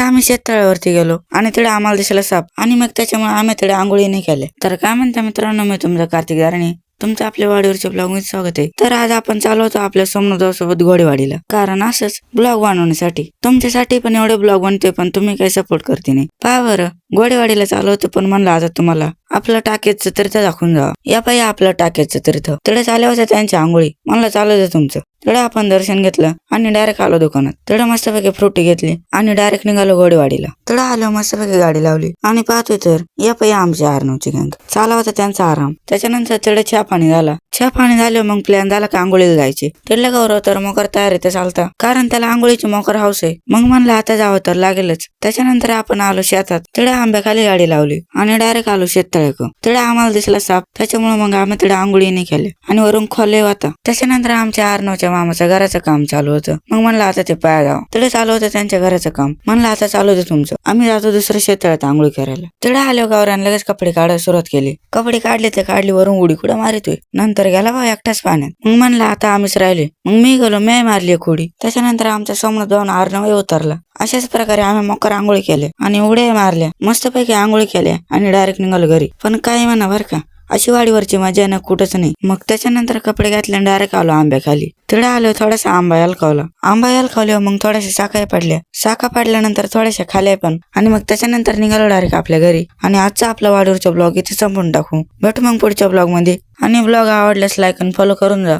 आम्ही शेततळ्यावरती गेलो आणि तिथे आम्हाला दिसला साप आणि मग त्याच्यामुळे आम्ही तिथे आंघोळी नाही केल्या. तर काय म्हणता मित्रांनो, मी तुमचा कार्तिक दाराने तुमचं आपल्या वाडीवरच्या ब्लॉग मध्ये स्वागत आहे. तर आज आपण चालू होतो आपल्या सोबत घोडेवाडीला, कारण असंच ब्लॉग बनवण्यासाठी. तुमच्यासाठी पण एवढे ब्लॉग बनते, पण तुम्ही काही सपोर्ट करते नाही. पहा बरं, घोडेवाडीला चालू होतं, पण म्हणलं आता तुम्हाला आपलं टाकेचं तीर्थ दाखवून जावं. या पाहिजे आपलं टाकेचं तीर्थ. तिकडे चालले होते त्यांची आंघोळी. म्हणलं चालू दे तुमचं. तिकडे आपण दर्शन घेतलं आणि डायरेक्ट आलो दुकानात. तिकडे मस्तपैकी फ्रुटी घेतली आणि डायरेक्ट निघालो घोडेवाडीला. तिकडे आलो, मस्तपैकी गाडी लावली आणि पाहतोय तर या पाहिजे आमची आर्नवची गँग. चाला होता त्यांचा आराम. त्याच्यानंतर तिकडे चहा पाणी झाला. चहा पाणी झालं, मग प्लॅन झाला का आंघोळीला जायचे. तिथलं गौरव तर मोकर तयार आहे, ते चालता, कारण त्याला आंघोळीची मोकर हाऊस आहे. मग म्हणलं आता जावं तर लागेलच. त्याच्यानंतर आपण आलो शेतात. तिकडे आंब्याखाली गाडी लावली आणि डायरेक्ट आलो शेततळ्याक. तिकडे आम्हाला दिसला साप, त्याच्यामुळे मग आम्ही तिकडे आंघोळी नाही केली आणि वरून खोले होता. त्याच्यानंतर आमच्या आर्नवच्या मामाचं घराचं काम चालू होतं. मग म्हणलं आता ते पाया जावं. तिकडे चालू होतं त्यांच्या घराचं काम. म्हणलं आता चालू होतं तुमचं, आम्ही जातो दुसऱ्या शेततळ्यात आंघोळी करायला. तिकडे आलो गावरान लगेच कपडे काढायला सुरुवात केली. कपडे काढले ते काढली, वरून उडी कुठं मारितोय. नंतर गेला बा एकटाच पाण्यात. मग म्हणलं आता आम्हीच राहिले. मग मी गेलो, मी मारली खोडी. त्याच्यानंतर आमच्या समोर जाऊन आर्नव उतरला. अशाच प्रकारे आम्ही मोकर आंघोळी केले आणि उड्या मारल्या, मस्तपैकी आंघोळी केल्या आणि डायरेक्ट निघालो घरी. पण काय म्हणा बरं का, अशी वाडीवरची मजा ना कुठंच नाही. मग त्याच्यानंतर कपडे घातले आणि डायरेक्ट आलो आंब्याखाली. तिकडे आलो, थोडासा आंबा हलकावला. आंबा हलकावल्यावर मग थोड्याशा शाखा पडल्या. शाखा पडल्यानंतर थोड्याशा खाल्या पण, आणि मग त्याच्यानंतर निघालो डायरेक्ट आपल्या घरी. आणि आजचा आपला वाडीवरचा ब्लॉग इथे संपून टाकू. भेटू मग पुढच्या ब्लॉग मध्ये. आणि ब्लॉग आवडल्यास लाईक आणि फॉलो करून जा.